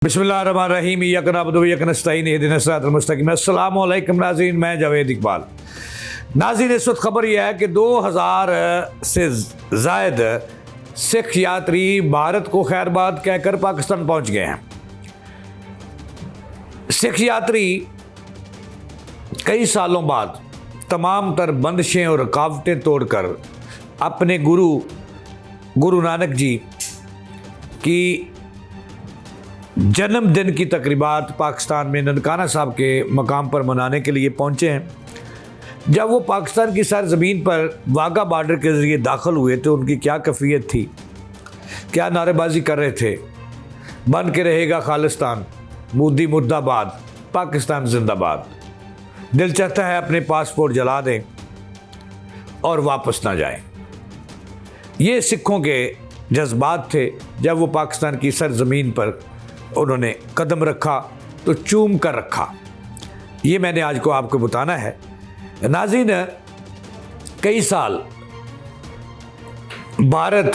बिस्मिल्लाहिर्रहमानिर्रहीम इय्याका नअबुदु व इय्याका नस्तईन इहदिनस सिरातल मुस्तकीम। अस्सलामु अलैकुम नाज़रीन, मैं जावेद इकबाल। नाज़रीन, इस वक्त खबर यह है कि 2000 से ज़ायद सिख यात्री भारत को खैरबाद कहकर पाकिस्तान पहुंच गए हैं। सिख यात्री कई सालों बाद तमाम तर बंदिशें और रुकावटें तोड़कर अपने गुरु नानक जी की जन्मदिन की तकरीबात पाकिस्तान में ननकाना साहब के मकाम पर मनाने के लिए पहुंचे हैं। जब वो पाकिस्तान की सरजमीन पर वाघा बॉर्डर के ज़रिए दाखिल हुए तो उनकी क्या कैफियत थी, क्या नारेबाजी कर रहे थे। बन के रहेगा खालिस्तान, मोदी मुर्दाबाद, पाकिस्तान जिंदाबाद। दिल चाहता है अपने पासपोर्ट जला दें और वापस ना जाएं। ये सिखों के जज्बात थे। जब वो पाकिस्तान की सरजमीन पर उन्होंने कदम रखा तो चूम कर रखा। ये मैंने आज को आपको बताना है। नाज़रीन, कई साल भारत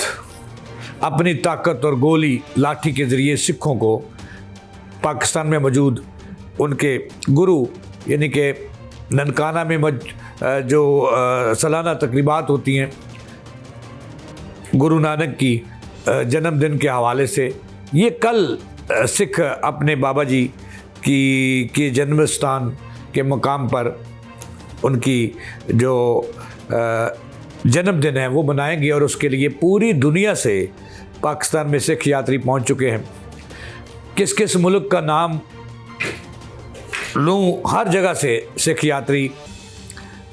अपनी ताकत और गोली लाठी के ज़रिए सिखों को पाकिस्तान में मौजूद उनके गुरु यानी कि ननकाना में जो सालाना तकरीबात होती हैं गुरु नानक की जन्मदिन के हवाले से, ये कल सिख अपने बाबा जी की जन्म स्थान के मकाम पर उनकी जो जन्मदिन है वो मनाएंगे और उसके लिए पूरी दुनिया से पाकिस्तान में सिख यात्री पहुंच चुके हैं। किस किस मुल्क का नाम लूँ, हर जगह से सिख यात्री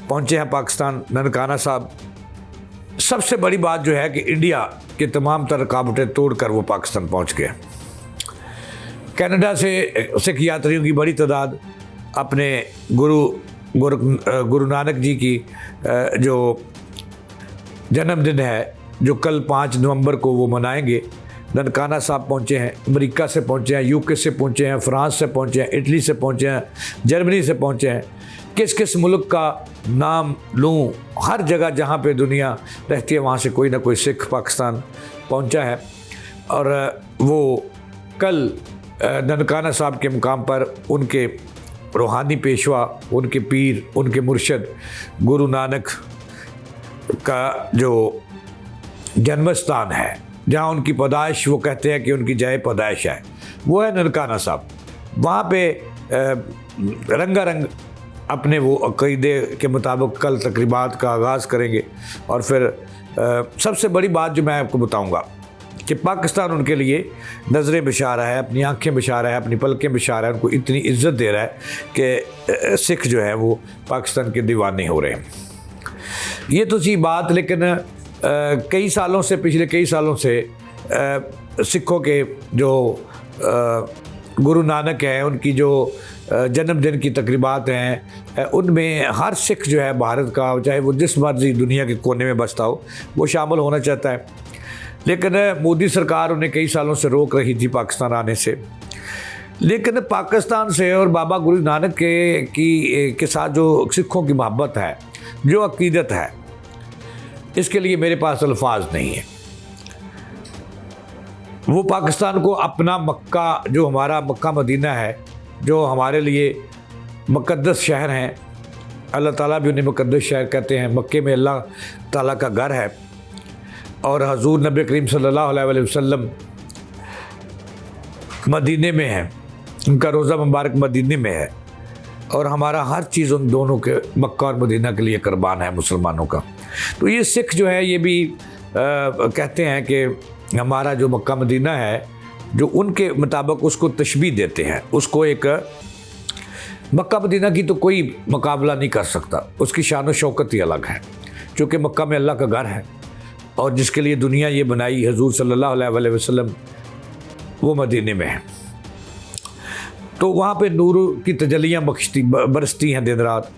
पहुंचे हैं पाकिस्तान ननकाना साहब। सबसे बड़ी बात जो है कि इंडिया के तमाम तर रुकावटें तोड़कर वो पाकिस्तान पहुंच गए। कनाडा से सिख यात्रियों की बड़ी तादाद अपने गुरु नानक जी की जो जन्मदिन है जो कल 5 नवंबर को वो मनाएंगे, ननकाना साहब पहुँचे हैं। अमेरिका से पहुँचे हैं, यूके से पहुँचे हैं, फ्रांस से पहुँचे हैं, इटली से पहुँचे हैं, जर्मनी से पहुँचे हैं। किस किस मुल्क का नाम लूँ, हर जगह जहाँ पे दुनिया रहती है वहाँ से कोई ना कोई सिख पाकिस्तान पहुँचा है। और वो कल ननकाना साहब के मुकाम पर उनके रूहानी पेशवा, उनके पीर, उनके मुर्शद गुरु नानक का जो जन्म स्थान है, जहाँ उनकी पैदाइश, वो कहते हैं कि उनकी जय पैदाइश है, वो है ननकाना साहब। वहाँ पे रंगारंग अपने वो अक़ीदे के मुताबिक कल तकरीबात का आगाज़ करेंगे। और फिर सबसे बड़ी बात जो मैं आपको बताऊँगा कि पाकिस्तान उनके लिए नज़रें बिछा है, अपनी आंखें बिछा है, अपनी पलकें बिछा है, उनको इतनी इज्जत दे रहा है कि सिख जो है वो पाकिस्तान के दीवाने हो रहे हैं। ये तो थी बात। लेकिन कई सालों से, पिछले कई सालों से सिखों के जो गुरु नानक हैं उनकी जो जन्मदिन की तकरीबात हैं उनमें हर सिख जो है भारत का, चाहे वो जिस मर्जी दुनिया के कोने में बसता हो, वो शामिल होना चाहता है। लेकिन मोदी सरकार उन्हें कई सालों से रोक रही थी पाकिस्तान आने से। लेकिन पाकिस्तान से और बाबा गुरु नानक के साथ जो सिखों की मोहब्बत है, जो अक़ीदत है, इसके लिए मेरे पास अल्फाज नहीं है। वो पाकिस्तान को अपना मक्का, जो हमारा मक्का मदीना है, जो हमारे लिए मुक़द्दस शहर हैं, अल्लाह ताला भी उन्हें मुक़द्दस शहर कहते हैं। मक्के में अल्लाह ताला का घर है और हजूर नबी करीम सल्लल्लाहु अलैहि वसल्लम मदीने में है, उनका रोज़ा मुबारक मदीने में है और हमारा हर चीज़ उन दोनों के, मक्का और मदीना के लिए कुर्बान है मुसलमानों का। तो ये सिख जो है ये भी कहते हैं कि हमारा जो मक्का मदीना है, जो उनके मुताबिक उसको तशबीह देते हैं, उसको एक मक्का मदीना की तो कोई मुकाबला नहीं कर सकता, उसकी शान व शौकत ही अलग है। चूँकि मक्का में अल्लाह का घर है और जिसके लिए दुनिया ये बनाई हजूर सल्लल्लाहु अलैहि वसल्लम, वो मदीने में है। तो वहाँ पे नूर की तजलियाँ बरसती हैं दिन रात,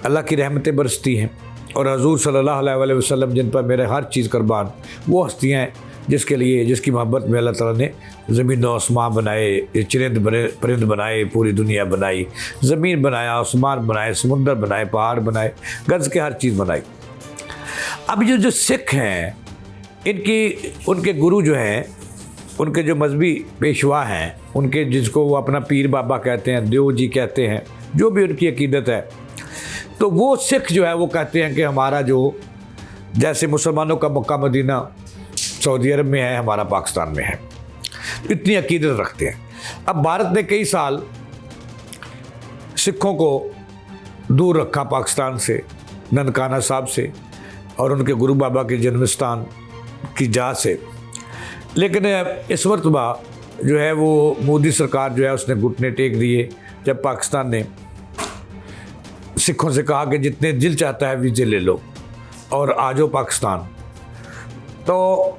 अल्लाह की रहमतें बरसती हैं। और हजूर सल्लल्लाहु अलैहि वसल्लम जिन पर मेरे हर चीज़ कुर्बान, वो हस्तियाँ हैं जिसकी मोहब्बत में अल्लाह ताला ने ज़मीन और आसमान बनाए, चरिंद परिंद बनाए, पूरी दुनिया बनाई, ज़मीन बनाया, आसमान बनाए, समुंदर बनाए, पहाड़ बनाए, गज़ के हर चीज़ बनाई। अब ये जो सिख हैं, उनके गुरु जो हैं उनके जो मजहबी पेशवा हैं, उनके जिसको वो अपना पीर बाबा कहते हैं, देव जी कहते हैं, जो भी उनकी अकीदत है, तो वो सिख जो है वो कहते हैं कि हमारा जो जैसे मुसलमानों का मक्का मदीना सऊदी अरब में है, हमारा पाकिस्तान में है, इतनी अकीदत रखते हैं। अब भारत ने कई साल सिखों को दूर रखा पाकिस्तान से, ननकाना साहब से और उनके गुरु बाबा के जन्म स्थान की जा से। लेकिन इस मरतबा जो है वो मोदी सरकार जो है उसने घुटने टेक दिए जब पाकिस्तान ने सिखों से कहा कि जितने दिल चाहता है वीज़े ले लो और आ जाओ पाकिस्तान। तो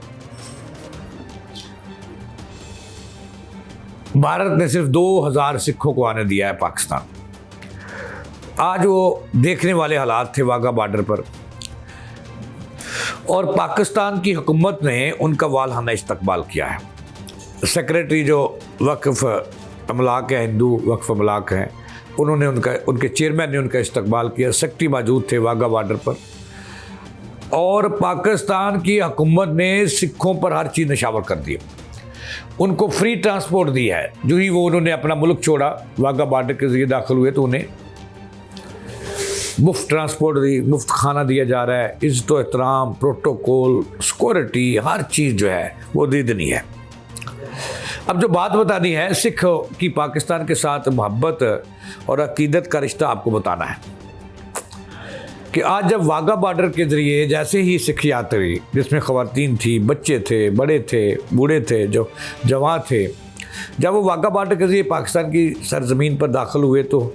भारत ने सिर्फ 2000 सिखों को आने दिया है पाकिस्तान। आज वो देखने वाले हालात थे वाघा बॉर्डर पर, और पाकिस्तान की हुकूमत ने उनका वालहाना इस्तकबाल किया है। सेक्रेटरी जो वक्फ अमलाक है, हिंदू वक्फ अमलाक हैं, उन्होंने उनके चेयरमैन ने उनका इस्तकबाल किया। सेक्रेटरी मौजूद थे वाघा बॉर्डर पर, और पाकिस्तान की हुकूमत ने सिखों पर हर चीज़ नशावर कर दी। उनको फ्री ट्रांसपोर्ट दिया है। जो ही वो उन्होंने अपना मुल्क छोड़ा, वाघा बॉर्डर के जरिए दाखिल हुए, तो उन्हें मुफ्त ट्रांसपोर्ट दी, मुफ्त खाना दिया जा रहा है, इज़्ज़त एहतराम, प्रोटोकॉल, सिक्योरिटी, हर चीज़ जो है वो दे देनी है। अब जो बात बतानी है, सिख की पाकिस्तान के साथ मोहब्बत और अकीदत का रिश्ता आपको बताना है कि आज जब वाघा बॉर्डर के ज़रिए जैसे ही सिख यात्री, जिसमें ख़वातीन थी, बच्चे थे, बड़े थे, बूढ़े थे, जो जवान थे, जब वो वाघा बॉर्डर के ज़रिए पाकिस्तान की सरजमीन पर दाखिल हुए तो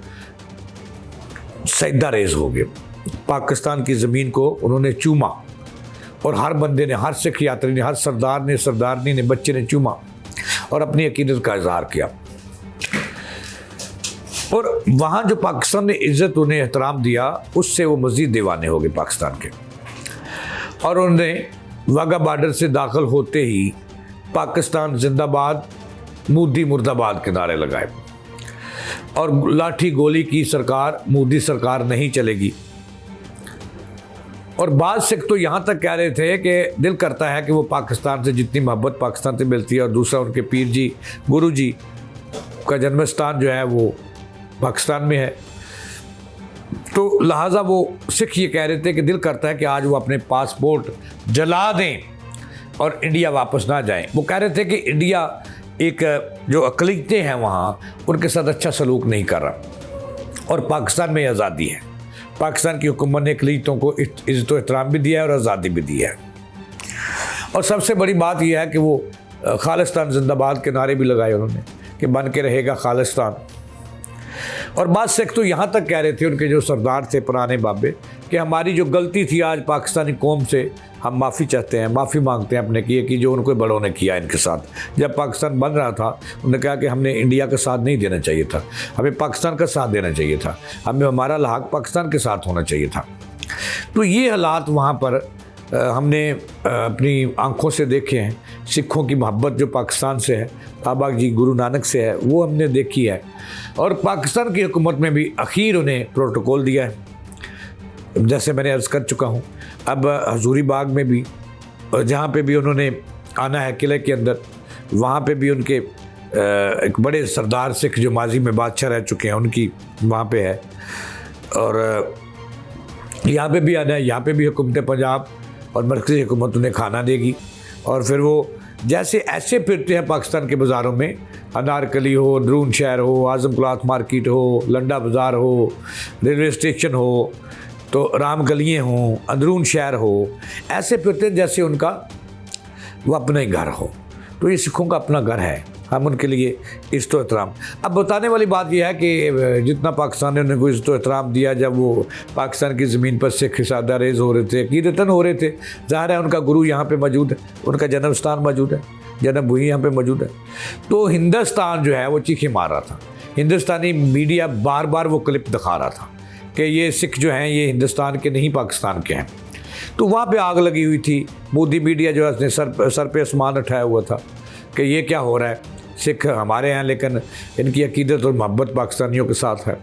सजदा रेज़ हो गए। पाकिस्तान की ज़मीन को उन्होंने चूमा, और हर बंदे ने, हर सिख यात्री ने, हर सरदार ने, सरदारनी ने, बच्चे ने चूमा और अपनी अकीदत का इजहार किया। और वहाँ जो पाकिस्तान ने इज़्ज़त, उन्हें एहतराम दिया, उससे वो मज़ीद दीवाने हो गए पाकिस्तान के। और उन्होंने वाघा बॉर्डर से दाखिल होते ही पाकिस्तान जिंदाबाद, मोदी मुर्दाबाद के नारे लगाए, और लाठी गोली की सरकार, मोदी सरकार नहीं चलेगी। और बाद सिख तो यहाँ तक कह रहे थे कि दिल करता है कि वो पाकिस्तान से जितनी मोहब्बत पाकिस्तान से मिलती है, और दूसरा उनके पीर जी, गुरु जी का जन्म स्थान जो है वो पाकिस्तान में है, तो लिहाजा वो सिख ये कह रहे थे कि दिल करता है कि आज वो अपने पासपोर्ट जला दें और इंडिया वापस ना जाएं। वो कह रहे थे कि इंडिया एक जो अक़लियतें हैं वहाँ, उनके साथ अच्छा सलूक नहीं कर रहा, और पाकिस्तान में आज़ादी है। पाकिस्तान की हुकूमत ने अक़लियतों को इज़्ज़त व एहतराम भी दिया है और आज़ादी भी दी है। और सबसे बड़ी बात यह है कि वो खालिस्तान जिंदाबाद के नारे भी लगाए उन्होंने कि बन के रहेगा खालिस्तान। और बाद सिख तो यहाँ तक कह रहे थे, उनके जो सरदार थे पुराने बाबे, कि हमारी जो गलती थी आज पाकिस्तानी कौम से, हम माफ़ी चाहते हैं, माफ़ी मांगते हैं अपने किए कि जो उनको बड़ों ने किया इनके साथ। जब पाकिस्तान बन रहा था, उन्होंने कहा कि हमने इंडिया का साथ नहीं देना चाहिए था, हमें पाकिस्तान का साथ देना चाहिए था, हमें हमारा लहाक पाकिस्तान के साथ होना चाहिए था। तो ये हालात वहाँ पर हमने अपनी आँखों से देखे हैं। सिखों की मोहब्बत जो पाकिस्तान से है, बाबा जी गुरु नानक से है, वो हमने देखी है। और पाकिस्तान की हुकूमत में भी आखिर उन्हें प्रोटोकॉल दिया है, जैसे मैंने अर्ज़ कर चुका हूँ। अब हजूरी बाग में भी, जहाँ पे भी उन्होंने आना है किले के अंदर, वहाँ पे भी उनके एक बड़े सरदार सिख जो माजी में बादशाह रह चुके हैं, उनकी वहाँ पे है। और यहाँ पे भी आना है, यहाँ पे भी हुकूमत पंजाब और मरकज़ी हुकूमत उन्हें खाना देगी। और फिर वो जैसे ऐसे फिरते हैं पाकिस्तान के बाज़ारों में, अनारकली हो, अंदरून शहर हो, आज़म क्लॉथ मार्केट हो, लंडा बाज़ार हो, रेलवे स्टेशन हो, तो राम गलियाँ हों, अंदरून शहर हो, ऐसे फिरते हैं जैसे उनका वो अपना ही घर हो। तो ये सिखों का अपना घर है, हम उनके लिए इज़्ज़त व एहतराम। अब बताने वाली बात यह है कि जितना पाकिस्तान ने उनको इज़्ज़त व एहतराम दिया, जब वो पाकिस्तान की ज़मीन पर सिख सादा रेज़ हो रहे थे, अक़ीदतन हो रहे थे, ज़ाहिर है उनका गुरु यहाँ पे मौजूद है, उनका जन्म स्थान मौजूद है, जन्मभूमि यहाँ पे मौजूद है। तो हिंदुस्तान जो है वो चीखें मार रहा था। हिंदुस्तानी मीडिया बार बार वो क्लिप दिखा रहा था कि ये सिख जो हैं ये हिंदुस्तान के नहीं पाकिस्तान के हैं। तो वहाँ पे आग लगी हुई थी। मोदी मीडिया जो है उसने सर पे आसमान उठाया हुआ था कि ये क्या हो रहा है, सिख हमारे हैं लेकिन इनकी अकीदत और मोहब्बत पाकिस्तानियों के साथ है।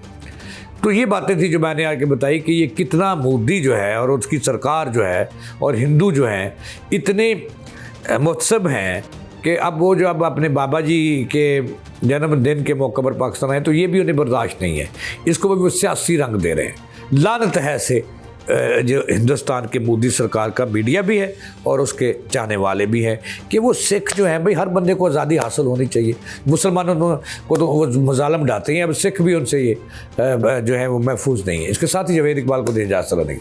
तो ये बातें थी जो मैंने आके बताई कि ये कितना मोदी जो है और उसकी सरकार जो है और हिंदू जो हैं इतने मुतसब हैं कि अब वो जो अब अपने बाबा जी के जन्मदिन के मौके पर पाकिस्तान आए तो ये भी उन्हें बर्दाश्त नहीं है, इसको भी वो सियासी रंग दे रहे हैं। लानत है से जो हिंदुस्तान के मोदी सरकार का मीडिया भी है और उसके चाहने वाले भी हैं कि वो सिख जो हैं भाई, हर बंदे को आज़ादी हासिल होनी चाहिए। मुसलमानों को तो वो मजालम ढाते हैं, अब सिख भी उनसे ये जो है वो महफूज नहीं है। इसके साथ ही जवेद इकबाल को दे इजाज़त नहीं।